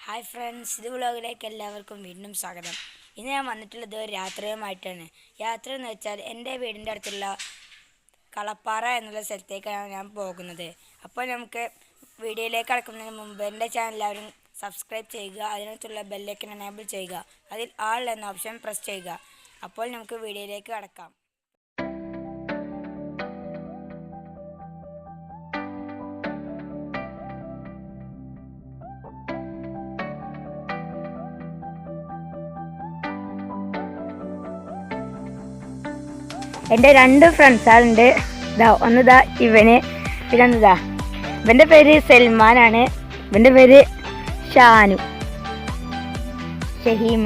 Hi friends, ഇത് വ്ളോഗിലേക്ക് എല്ലാവർക്കും വീണ്ടും സ്വാഗതം. ഇന്ന് ഞാൻ വന്നിട്ടുള്ളത് ഒരു യാത്രയുമായിട്ടാണ്. യാത്ര എന്ന് വെച്ചാൽ എൻ്റെ വീടിൻ്റെ അടുത്തുള്ള കളപ്പാറ എന്നുള്ള സ്ഥലത്തേക്കാണ് ഞാൻ പോകുന്നത്. അപ്പോൾ നമുക്ക് വീഡിയോയിലേക്ക് കടക്കുന്നതിന് മുമ്പ് എൻ്റെ ചാനൽ എല്ലാവരും സബ്സ്ക്രൈബ് ചെയ്യുക, അതിനകത്തുള്ള ബെല്ലൈക്കൺ എനേബിൾ ചെയ്യുക, അതിൽ ആൾ എന്ന ഓപ്ഷൻ പ്രസ് ചെയ്യുക. അപ്പോൾ നമുക്ക് വീഡിയോയിലേക്ക് കടക്കാം. എൻ്റെ രണ്ട് ഫ്രണ്ട്സാളുണ്ട്. ഒന്നിതാ ഇവന്, പിന്നെ ഒന്നിതാ ഇവൻ്റെ പേര് സൽമാനാണ്, ഇവൻ്റെ പേര് ഷാനു, ഷഹീം.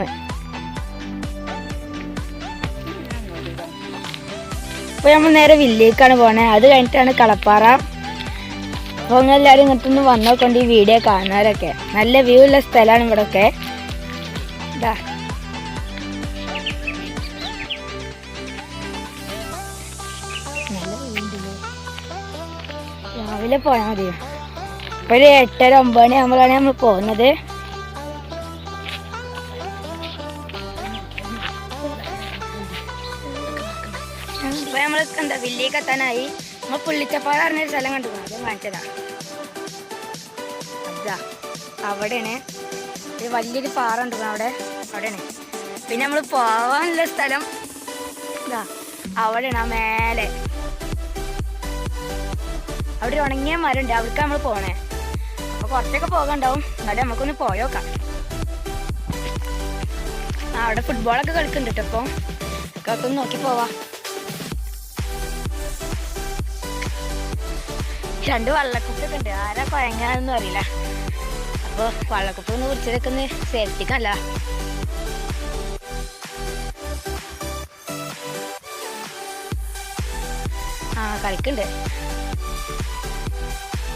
അപ്പോൾ നമ്മൾ നേരെ വില്ലേക്കാണ് പോണേ. അത് കഴിഞ്ഞിട്ടാണ് കളപ്പാറ. അപ്പോൾ നിങ്ങളെല്ലാവരും ഇങ്ങോട്ടൊന്ന് വന്നോക്കൊണ്ട് ഈ വീഡിയോ കാണുന്നവരൊക്കെ. നല്ല വ്യൂ ഉള്ള സ്ഥലമാണ് ഇവിടെയൊക്കെ. ഇതാ രാവിലെ പോയാൽ മതി. ഇപ്പോൾ ഒരു 8-9 മണി ആകുമ്പോഴാണ് നമ്മൾ പോകുന്നത്. ഇപ്പോൾ നമ്മൾ എന്താ വില്ലേക്ക് എത്താനായി. നമ്മൾ പുള്ളിച്ചപ്പാറ പറഞ്ഞൊരു സ്ഥലം കണ്ടു, അത് കാണിച്ചതാ. അതാ അവിടെയാണ് ഒരു വലിയൊരു പാറ ഉണ്ട്, അവിടെയാണ്. പിന്നെ നമ്മൾ പോവാനുള്ള സ്ഥലം ഇതാ അവിടെയാണ്, ആ മേലെ അവിടെ ഒരു ഉണങ്ങിയ മരം ഉണ്ട്, അവിടേക്ക് നമ്മൾ പോണേ. അപ്പോൾ കുറച്ചൊക്കെ പോകാണ്ടാവും, എന്നാലും നമുക്കൊന്ന് പോയോക്കാം. അവിടെ ഫുട്ബോളൊക്കെ കളിക്കുന്നുണ്ട് കേട്ടോ. അപ്പോൾ അതൊക്കെ നോക്കി പോവാ. 2 വള്ളക്കുപ്പൊക്കെ ഉണ്ട്, ആരാ കുഴങ്ങാനൊന്നും അറിയില്ല. അപ്പോൾ വള്ളക്കുപ്പ് ഒന്ന് കുറിച്ചതൊക്കെ ഒന്ന് സേഫ്റ്റിക്കല്ല. കളിക്കുന്നുണ്ട്.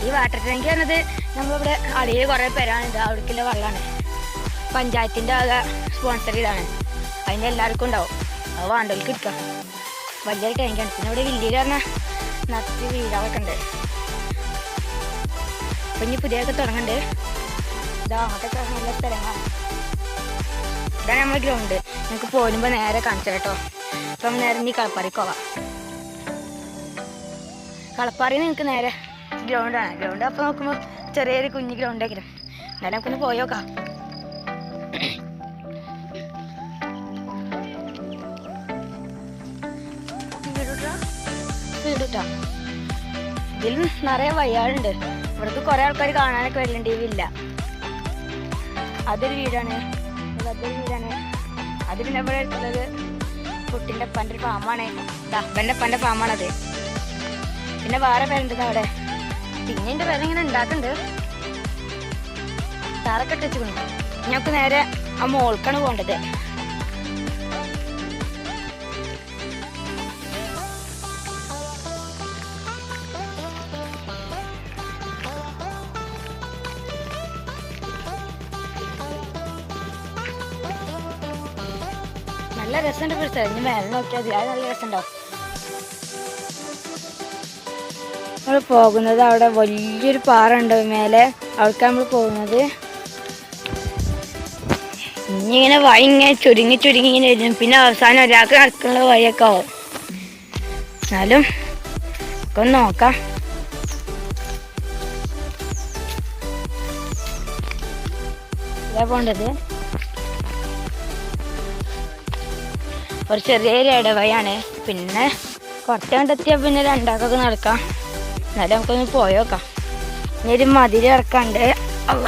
ഈ വാട്ടർ ടാങ്ക് പറഞ്ഞത് നമ്മളിവിടെ അടിയിൽ കുറേ പേരാണ്. അവിടേക്കുള്ള വെള്ളമാണ്, പഞ്ചായത്തിൻ്റെ ആകെ സ്പോൺസർ ചെയ്താണ്. അതിൻ്റെ എല്ലാവർക്കും ഉണ്ടാവും, അത് വേണ്ടവർക്ക് എടുക്കാം. വലിയൊരു ടാങ്കാണ്. പിന്നെ ഇവിടെ വില്ലേജ് പറഞ്ഞാൽ നിറച്ച് വീടുകളൊക്കെ ഉണ്ട്. അപ്പം ഇനി പുതിയൊക്കെ തുടങ്ങുന്നുണ്ട്. ഇതാ അങ്ങോട്ടൊക്കെ നല്ല സ്ഥലങ്ങളാണ്. ഇതാണ് നമ്മുടെ ഗ്രൗണ്ട്. നമുക്ക് പോരുമ്പോൾ നേരെ കാണിച്ചു കേട്ടോ. അപ്പം നേരെ ഇനി കളപ്പാറയ്ക്ക് പോവാം. കളപ്പാറയിൽ നിങ്ങൾക്ക് നേരെ ഗ്രൗണ്ടാണ്. ഗ്രൗണ്ട് അപ്പോൾ നോക്കുമ്പോൾ ചെറിയൊരു കുഞ്ഞ് ഗ്രൗണ്ടാക്കിലും. എന്നാലും നമുക്കൊന്ന് പോയോക്കാം. വീടുട്ടാ ഇതിൽ നിറയെ വയ്യാളുണ്ട്. ഇവിടേക്ക് കുറേ ആൾക്കാർ കാണാനൊക്കെ വരുന്നുണ്ട്. ഈ വില്ല അതൊരു വീടാണ്, അത് പിന്നെ ഇവിടെ എടുത്തുള്ളത് കുട്ടിൻ്റെ അപ്പൻ്റെ ഒരു ഫാമാണ്. അപ്പൻ്റെ അപ്പൻ്റെ ഫാമാണത്. പിന്നെ വേറെ പേരുണ്ട് അവിടെ. പിന്നെ എൻ്റെ പേര് ഇങ്ങനെ ഉണ്ടാക്കുന്നുണ്ട്. താറൊക്കെ ഇട്ടിട്ടുണ്ട്. ഞങ്ങൾക്ക് നേരെ ആ മോൾക്കാണ് പോകേണ്ടത്. നല്ല രസമുണ്ട്. പിടിച്ചത് ഇനി മേലെ നോക്കിയാൽ മതി, അത് നല്ല രസമുണ്ടാവും. നമ്മൾ പോകുന്നത് അവിടെ വലിയൊരു പാറ ഉണ്ട് മേലെ, അവിടേക്കാണ് നമ്മൾ പോകുന്നത്. ഇനിയിങ്ങനെ വഴി ഇങ്ങനെ ചുരുങ്ങി ഇങ്ങനെ വരും. പിന്നെ അവസാനം ഒരാൾക്ക് നടക്കുന്ന വഴിയൊക്കെ ആവും. എന്നാലും ഒക്കെ ഒന്ന് നോക്കാം. ഇതാ പോണ്ടത് ഒരു ചെറിയൊരു ഇടവഴിയാണ്. പിന്നെ കുറച്ച് കണ്ടെത്തിയാൽ പിന്നെ രണ്ടാക്കൊക്കെ നടക്കാം. എന്നാലും നമുക്കൊന്ന് പോയോക്കാം. ഇനി ഒരു മതിൽ ഇറക്കാണ്ട്. അല്ല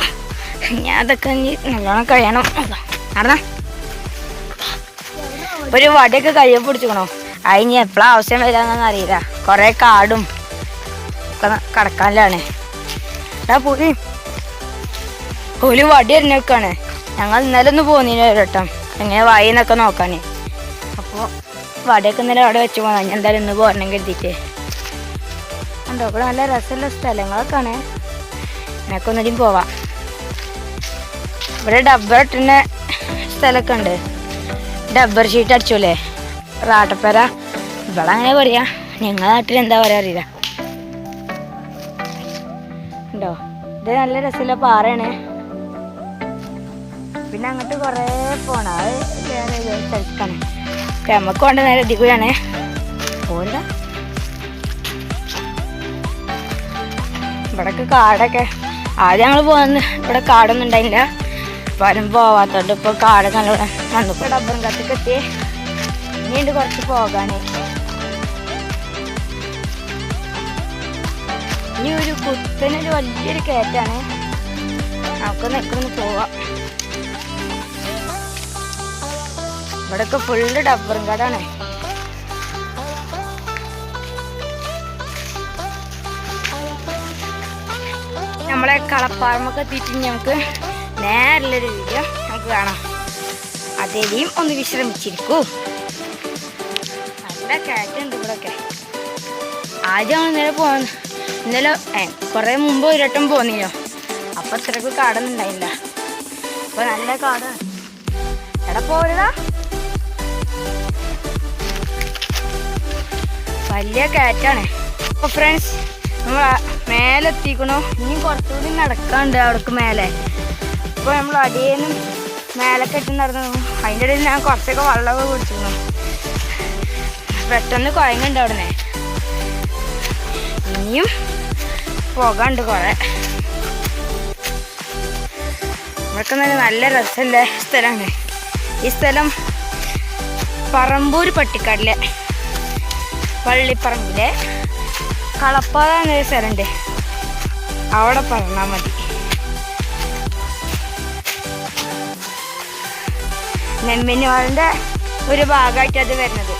ഞാൻ അതൊക്കെ ഇനി നല്ലോണം കഴിയണം. കാരണം ഒരു വടിയൊക്കെ കയ്യിൽ പിടിച്ചിക്കണോ, അതിന് എപ്പോഴാണ് ആവശ്യം വരാമെന്നൊന്നും അറിയില്ല. കുറേ കാടും ഒക്കെ കടക്കാനിലാണ്. ഒരു വടി എറിഞ്ഞൊക്കെയാണ്. ഞങ്ങൾ ഇന്നലെ ഒന്ന് പോന്നീന് ഒരു വട്ടം എങ്ങനെ വായിന്നൊക്കെ നോക്കാൻ. അപ്പോൾ വടിയൊക്കെ ഇന്നലെ അവിടെ വെച്ച് പോകാൻ. ഞാൻ എന്തായാലും ഇന്ന് പോരണം കരുതിയിട്ട് ഉണ്ടോ. ഇവിടെ നല്ല രസമുള്ള സ്ഥലങ്ങളൊക്കെയാണ്. എന്നൊക്കെ ഒന്നിനും പോവാം. ഇവിടെ ഡബ്ബർ ഇട്ടുന്ന സ്ഥലമൊക്കെ ഉണ്ട്. ഡബ്ബർ ഷീറ്റ് അടിച്ചോല്ലേ, റാട്ടപ്പര. ഇവിടെ അങ്ങനെ പറയാ, ഞങ്ങളുടെ നാട്ടിൽ എന്താ പറയാ അറിയില്ല. ഉണ്ടോ, ഇത് നല്ല രസമുള്ള പാറയാണ്. പിന്നെ അങ്ങോട്ട് കുറേ പോണം. അത് സ്ഥലത്താണ്. നമുക്ക് കൊണ്ട് നേരെ എത്തിക്കുകയാണ്. പോണ്ട ഇവിടൊക്കെ കാടൊക്കെ ആദ്യം ഞങ്ങൾ പോകുന്ന ഇവിടെ കാടൊന്നും ഉണ്ടായില്ല. വരും പോവാത്തോണ്ട് ഇപ്പോൾ കാടൊക്കെ നല്ല വന്നപ്പോൾ ഡബ്ബറും കത്തിക്ക് എത്തി. ഇനിയുണ്ട് കുറച്ച് പോകാൻ. ഇനി ഒരു കുത്തനൊരു വലിയൊരു കയറ്റാണ്. നമുക്ക് നിൽക്കൊന്ന് പോവാം. ഇവിടെയൊക്കെ ഫുള്ള് ഡബ്ബറും കാടാണ്. നമ്മളെ കളപ്പാറമൊക്കെ എത്തിയിട്ട് നമുക്ക് നേരിലൊരു വീഡിയോ നമുക്ക് കാണാം. അതേയും ഒന്ന് വിശ്രമിച്ചിരിക്കൂ. നല്ല കയറ്റുണ്ട് ഇവിടെയൊക്കെ. ആദ്യം ഇന്നലെ ഇന്നലെ കുറേ മുമ്പ് ഒരു വട്ടം പോന്നില്ലോ. അപ്പം ഇത്രയ്ക്ക് കാടൊന്നും ഉണ്ടായില്ല. അപ്പോൾ നല്ല കാടാണ്. എവിടെ പോരുതാ വലിയ കയറ്റാണ്. അപ്പോൾ ഫ്രണ്ട്സ് നമ്മൾ മേലെ എത്തിക്കണോ. ഇനിയും കുറച്ചുകൂടി നടക്കാണ്ട് അവിടേക്ക് മേലെ. അപ്പോൾ നമ്മൾ അടിയേനും മേലെ കെട്ടി നടന്നു. അതിൻ്റെ ഇടയിൽ ഞാൻ കുറച്ചൊക്കെ വെള്ളമൊക്കെ കുടിച്ചിരുന്നു. പെട്ടെന്ന് കുഴങ്ങുണ്ട് അവിടെ. ഇനിയും പോകാണ്ട് കുറേ. ഇവിടൊക്കെ നല്ല രസമുള്ള സ്ഥലമാണ്. ഈ സ്ഥലം പറമ്പൂർ പട്ടിക്കാടിലെ പള്ളിപ്പറമ്പിലെ കളപ്പാറ എന്നൊരു സ്ഥലമുണ്ട്. അവിടെ പറഞ്ഞാൽ മതി. നെമ്മിനിവാളിൻ്റെ ഒരു ഭാഗമായിട്ട് അത് വരുന്നത്.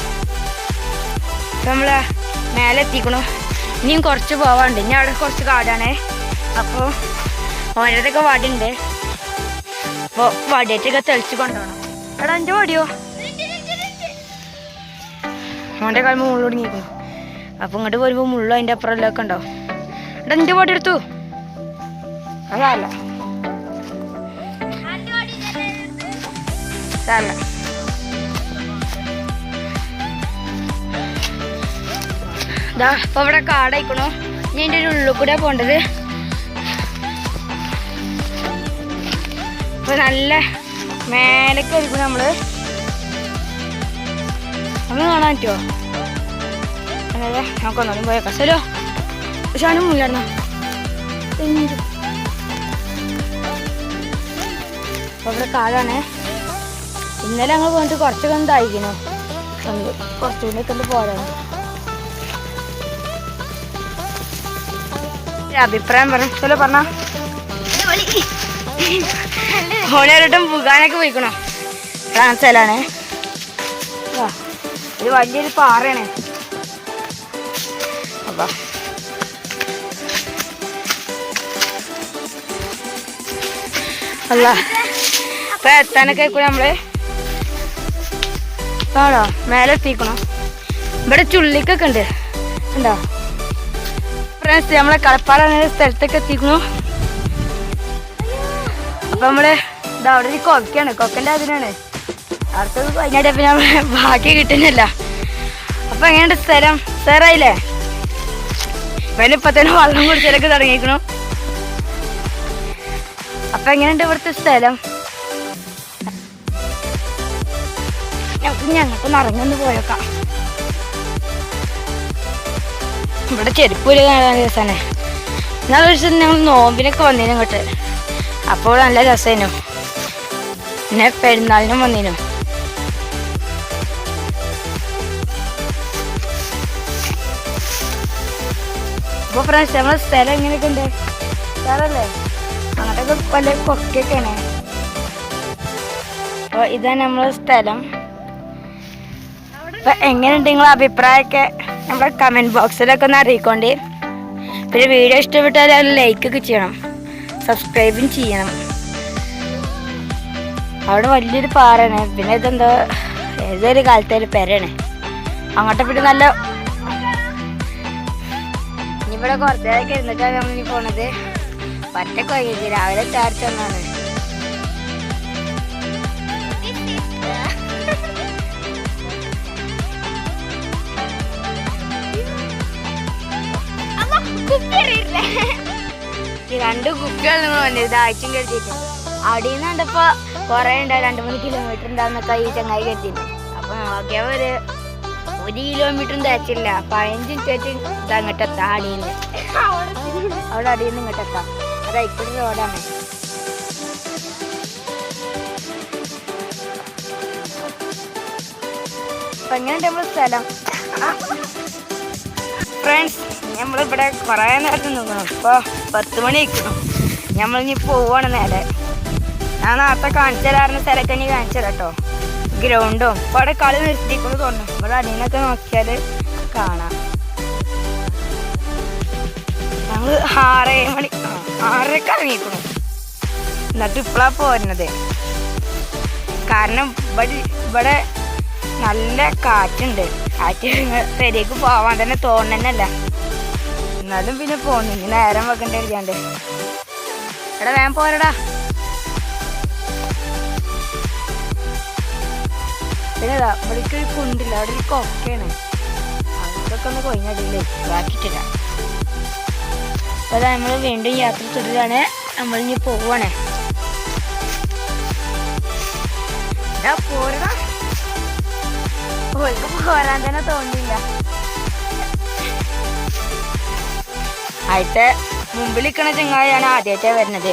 ഇപ്പം നമ്മൾ മേലെ എത്തിക്കണു. ഇനിയും കുറച്ച് പോവാണ്ട്. ഇനി അവിടെ കുറച്ച് കാടാണ്. അപ്പോൾ ഓരോരുത്തൊക്കെ വടിയുണ്ട്. അപ്പോൾ വടിയായിട്ടൊക്കെ തെളിച്ച് കൊണ്ടുപോകണം. എടാ എൻ്റെ വടിയോ അവൻ്റെ കാലം മുള്ളൊടുങ്ങിയിരിക്കുന്നു. അപ്പോൾ ഇങ്ങോട്ട് വരുമ്പോൾ മുള്ള അതിൻ്റെ അപ്പുറമൊക്കെ ഉണ്ടാവും. എടാ എൻ്റെ വടി എടുത്തു. അതല്ല അതല്ല ഇതാ അപ്പോൾ ഇവിടെ കാടായിക്കണോ. ഇനി അതിൻ്റെ ഒരു ഉള്ളിൽ കൂടെ പോകേണ്ടത്. അപ്പോൾ നല്ല മേലേക്ക് ആയിരിക്കും നമ്മൾ കാണാൻ പറ്റുമോ? അതെ നമുക്കൊന്നും പോയേക്കാം. ശരിയോ പക്ഷാനും മുല്ലായിരുന്നോ. അപ്പോൾ ഇവിടെ കാടാണ്. ഇന്നലെ ഞങ്ങൾ പോയിട്ട് കുറച്ചൊക്കെ ഒന്ന് തായിക്കണോ. കുറച്ചുകൂടി ഒക്കെ ഒന്ന് പോരാണ്. അഭിപ്രായം പറഞ്ഞു. ചില പറഞ്ഞ ഓനൊരിട്ടും പുകാനൊക്കെ പോയിക്കണോ. സ്ഥലമാണ്. ഇത് വലിയൊരു പാറയാണ്. അപ്പം അല്ല ഇപ്പം എത്താനൊക്കെ ആയിക്കൂടെ നമ്മള് ആണോ മേലെ എത്തിക്കണോ. ഇവിടെ ചുള്ളിക്കൊക്കെ ഉണ്ട് ഉണ്ടോ ഫ്രണ്ട്സ്. നമ്മളെ കളപ്പാറ എന്ന സ്ഥലത്തൊക്കെ എത്തിക്കണു. അപ്പം നമ്മള് ഇതാ അവിടെ ഒരു കൊക്കയാണ്. കൊക്കൻ്റെ അതിനാണ് അടുത്തത് കഴിഞ്ഞിട്ട് പിന്നെ നമ്മളെ ബാക്കി കിട്ടുന്നില്ല. അപ്പം എങ്ങനെയുണ്ട് സ്ഥലം? സാറായില്ലേ? ഇവനിപ്പം തന്നെ വെള്ളം കുടിച്ചാലൊക്കെ തുടങ്ങിയിരിക്കണു. അപ്പം എങ്ങനെയുണ്ട് ഇവിടുത്തെ സ്ഥലം? ഞങ്ങൾക്കൊന്ന് ഇറങ്ങൊന്ന് പോയേക്കാം. ഇവിടെ ചെരുപ്പൂര് കാണാൻ രസമാണ്. എന്നാലും ഒരു ദിവസം ഞങ്ങൾ നോമ്പിനൊക്കെ വന്നേനും ഇങ്ങോട്ട്. അപ്പോൾ നല്ല രസമായിരുന്നു. പിന്നെ പെരുന്നാളിനും വന്നേനും. അപ്പോൾ ഫ്രണ്ട്സ് നമ്മളെ സ്ഥലം എങ്ങനെയൊക്കെ ഉണ്ട്? സ്ഥലമല്ലേ അങ്ങോട്ടൊക്കെ പല കൊക്കൊക്കെയാണ്. അപ്പോൾ ഇതാണ് നമ്മളെ സ്ഥലം. അപ്പം എങ്ങനെയുണ്ട് നിങ്ങളെ അഭിപ്രായമൊക്കെ നമ്മുടെ കമൻറ്റ് ബോക്സിലൊക്കെ ഒന്ന് അറിയിക്കൊണ്ട്. പിന്നെ വീഡിയോ ഇഷ്ടപ്പെട്ടാൽ അത് ലൈക്കൊക്കെ ചെയ്യണം, സബ്സ്ക്രൈബും ചെയ്യണം. അവിടെ വലിയൊരു പാറയാണ്. പിന്നെ ഇതെന്തോ ഏതൊരു കാലത്തെ ഒരു പെരയാണ്. അങ്ങോട്ട് പിന്നെ നല്ല ഇനിയിവിടെ കുറച്ച് നേരമൊക്കെ ഇരുന്നിട്ടാണ് നമ്മളിനി പോണത്. പറ്റൊക്കെ വൈകിട്ട് രാവിലെ ചാർജ് വന്നാണ്. ഈ രണ്ട് കുപ്പികൾ നിങ്ങൾ വന്നത് ആഴ്ചയും കരുതിയിട്ട് അടിയിൽ നിന്ന് കണ്ടപ്പോൾ കുറേ ഉണ്ടാവും, 2-3 കിലോമീറ്റർ ഉണ്ടാകുന്നൊക്കെ ഈ ചങ്ങായി കെട്ടിയിരുന്നു. അപ്പോൾ നോക്കിയപ്പോൾ ഒരു 1 കിലോമീറ്ററും തേച്ചില്ല, 15 മിനിറ്റ് ഇതങ്ങോട്ട് എത്താം. അടിയിൽ നിന്ന് അവിടെ അടിയിൽ നിന്ന് ഇങ്ങോട്ട് എത്താം. അത് ഇപ്പോഴും റോഡാണ്. അപ്പം എങ്ങനെയുണ്ട് നമ്മൾ സ്ഥലം? ഫ്രണ്ട്സ്, നമ്മളിവിടെ കുറേ നേരത്തെ നിൽക്കണം. ഇപ്പോൾ 10 മണി ആയിരിക്കണം. നമ്മളിനി പോവാണ് നേരെ. ഞാൻ നേരത്തെ കാണിച്ചു തരാറുന്ന സ്ഥലമൊക്കെ ഇനി കാണിച്ചു തരാം കേട്ടോ. ഗ്രൗണ്ടും ഇപ്പോൾ അവിടെ കളി നിർത്തിക്കൊണ്ട് തോന്നുന്നു. ഇവിടെ അടിയിലൊക്കെ നോക്കിയാൽ കാണാം. ഞങ്ങൾ 6 മണി 6:30 ഇറങ്ങിക്കണം. എന്നിട്ട് ഇപ്പോഴാണ് പോരുന്നത്. കാരണം ഇവിടെ നല്ല കാറ്റുണ്ട്. കാറ്റ് പെരേക്ക് പോവാൻ തന്നെ തോന്നണല്ല. എന്നാലും പിന്നെ പോന്നു. ഇനി നേരം വെക്കണ്ടേ ഇരിക്കാണ്ട്. എടാ വേഗം പോരടാ. പിന്നെ ഇവിടേക്ക് ഒരു കുണ്ടില്ല, അവിടെ ഒരു കൊക്കയാണ്. അതൊക്കെ ഒന്ന് കൊയിഞ്ഞടിയില്ലേ ബാക്കിട്ടില്ല. അപ്പോൾ നമ്മൾ വീണ്ടും യാത്ര തുടരുകയാണ്. നമ്മളിനി പോവാണ്. പോരടാ. പോരാൻ തന്നെ തോന്നില്ല. ആദ്യത്തെ മുമ്പിൽ നിൽക്കണ ചങ്ങായാണ് ആദ്യമായിട്ടാണ് വരുന്നത്.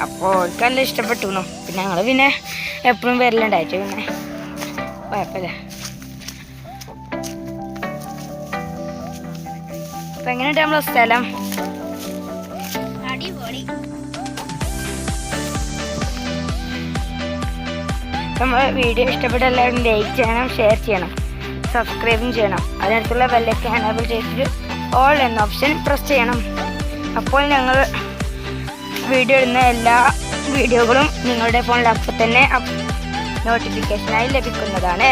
അപ്പോൾ അവർക്ക് നല്ല ഇഷ്ടപ്പെട്ടു. പിന്നെ ഞങ്ങൾ പിന്നെ എപ്പോഴും വരലുണ്ടായിട്ട് പിന്നെ കുഴപ്പമില്ല. അപ്പം എങ്ങനെയുണ്ട് നമ്മളെ സ്ഥലം? നമ്മളെ വീഡിയോ ഇഷ്ടപ്പെട്ട എല്ലാവരും ലൈക്ക് ചെയ്യണം, ഷെയർ ചെയ്യണം, സബ്സ്ക്രൈബും ചെയ്യണം. അതിനടുത്തുള്ള ബെല്ലൊക്കെ എനേബിൾ ചെയ്തിട്ട് ഓൾ എന്ന ഓപ്ഷൻ പ്രസ് ചെയ്യണം. അപ്പോൾ ഞങ്ങൾ വീഡിയോ ഇടുന്ന എല്ലാ വീഡിയോകളും നിങ്ങളുടെ ഫോണിൽ അപ്പം തന്നെ നോട്ടിഫിക്കേഷനായി ലഭിക്കുന്നതാണ്.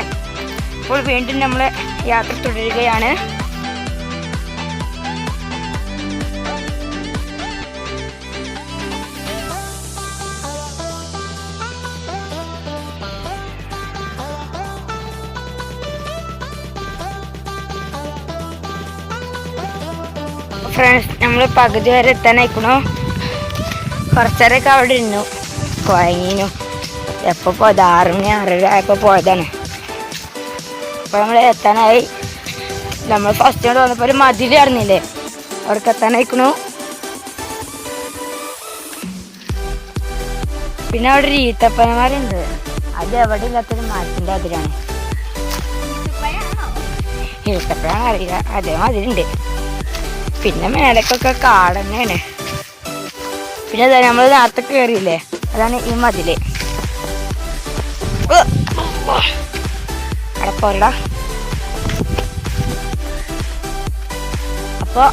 അപ്പോൾ വീണ്ടും നമ്മൾ യാത്ര തുടരുകയാണ്. ഫ്രണ്ട്സ്, നമ്മൾ പകുതി വരെ എത്താനായിക്കണു. കുറച്ചേരൊക്കെ അവിടെ ഇരുന്നു, കുഴങ്ങിനു. എപ്പോൾ പോയത്? 6 മണി 6:30 ആയപ്പോൾ പോയതാണ്. അപ്പോൾ നമ്മൾ എത്താനായി. നമ്മൾ ഫസ്റ്റ് കൊണ്ട് വന്നപ്പോൾ ഒരു മതിൽ അറിഞ്ഞില്ലേ, അവിടേക്ക് എത്താനായിക്കണു. പിന്നെ അവിടെ ഒരു ഈത്തപ്പനമാരുണ്ട്. അത് എവിടെ ഇല്ലാത്തൊരു മരത്തിൻ്റെ അതിരാണ്. ഈത്തപ്പഴം അറിയില്ല, അതേമാതിരിണ്ട്. പിന്നെ മേലക്കൊക്കെ കാട് തന്നെയാണ്. പിന്നെ അതെ നമ്മൾ നേരത്തെ കയറിയില്ലേ, അതാണ് ഈ മതില്. അവിടെ പോരടാ. അപ്പോൾ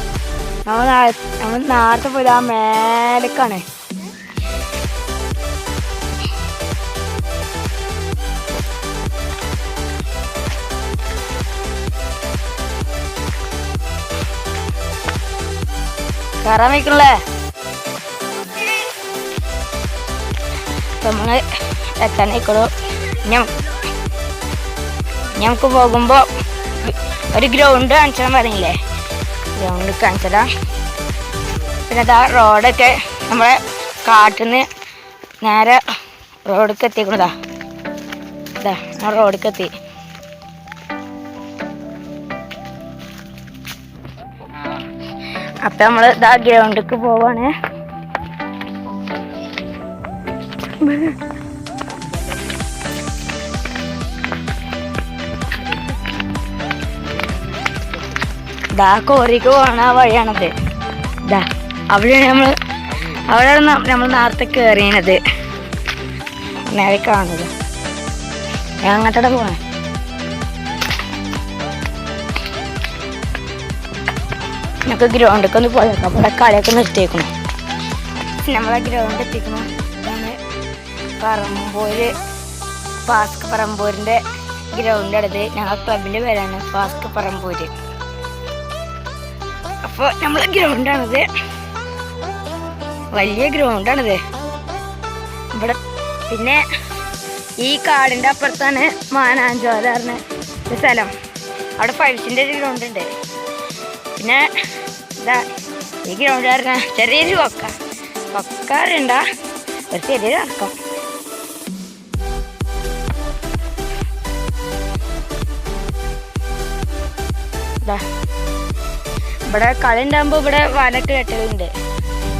നമ്മൾ നേരത്തെ പോയത് ആ മേലക്കാണ്. കയറാൻ വയ്ക്കണല്ലേ? നമ്മൾ എത്താനായിക്കോളൂ. ഞങ്ങൾക്ക് പോകുമ്പോൾ ഒരു ഗ്രൗണ്ട് കാണിച്ചാൽ പറഞ്ഞില്ലേ, ഗ്രൗണ്ട് കാണിച്ചതാ. പിന്നെ അതാ റോഡൊക്കെ നമ്മളെ കാട്ടിൽ നിന്ന് നേരെ റോഡിലേക്ക് എത്തിക്കണതാ. ഇതാ റോഡിലേക്ക് എത്തി. അപ്പം നമ്മൾ ഇതാ ഗ്രൗണ്ടിലേക്ക് പോവാണ്. ഇതാ കോറിക്ക് പോകണ വഴിയാണത്. ഇതാ അവിടെയാണ് നമ്മൾ നേരത്തെ കയറിയത്. നേരെ കാണുന്നത്. ഞാൻ അങ്ങോട്ടോടെ പോണേ. ഞങ്ങൾക്ക് ഗ്രൗണ്ടൊക്കെ ഒന്ന് പോയേക്കാം. അവിടെ കളിയൊക്കെ നിർത്തിയേക്കണം. നമ്മളെ ഗ്രൗണ്ട് എത്തിക്കണം. ഇതാണ് പാസ്ക് പറമ്പൂരിൻ്റെ ഗ്രൗണ്ട് അടുത്ത്. ഞങ്ങളുടെ ക്ലബിൻ്റെ പേരാണ് പാസ്ക് പറമ്പൂര്. അപ്പോൾ നമ്മളെ ഗ്രൗണ്ടാണിത്. വലിയ ഗ്രൗണ്ടാണിത് ഇവിടെ. പിന്നെ ഈ കാടിൻ്റെ അപ്പുറത്താണ് മാനാഞ്ചോല പറഞ്ഞ ഒരു സ്ഥലം. അവിടെ ഫൈവ്സിൻ്റെ ഒരു ഗ്രൗണ്ട് ഉണ്ട്. പിന്നെ ഇതാ ഈ ഗ്രൗണ്ട് പറഞ്ഞാൽ ചെറിയൊരു കൊക്ക അറിയണ്ട. ഒരു ചെറിയ ഇറക്കം. ഇവിടെ കളി ഉണ്ടാകുമ്പോൾ ഇവിടെ വലൊക്കെ കെട്ടലുണ്ട്.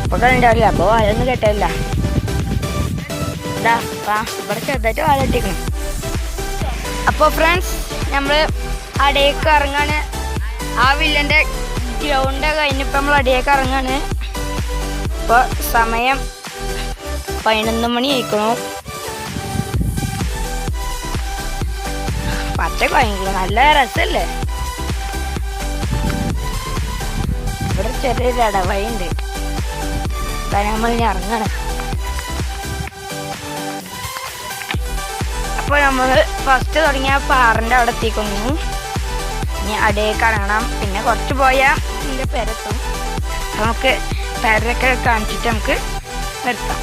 ഇപ്പൊ കളി ഉണ്ടാവില്ല, അപ്പോൾ വലൊന്നും കെട്ടലില്ല. ഇവിടെ ചെറുതായിട്ട് വല കെട്ടിക്കണം. അപ്പോൾ ഫ്രണ്ട്സ് നമ്മൾ അടിയേക്ക് ഇറങ്ങാണ്. ആ വില്ലൻ്റെ ഗ്രൗണ്ട് കഴിഞ്ഞപ്പോൾ നമ്മൾ അടിയേക്ക് ഇറങ്ങാണ്. ഇപ്പോൾ സമയം 11 മണി ആയിക്കണു. പച്ച കഴിഞ്ഞു, നല്ല രസമല്ലേ. ഇവിടെ ചെറിയൊരു ഇടവഴിയുണ്ട്, നമ്മൾ ഇനി ഇറങ്ങണം. അപ്പോൾ നമ്മൾ ഫസ്റ്റ് തുടങ്ങിയ പാറിൻ്റെ അവിടെ എത്തിക്കുന്നു. ഇനി അടിയേക്ക് ഇറങ്ങണം. പിന്നെ കുറച്ച് പോയാൽ ഇതിൻ്റെ പെരത്തും. നമുക്ക് പെരൊക്കെ കാണിച്ചിട്ട് നമുക്ക് നിർത്താം.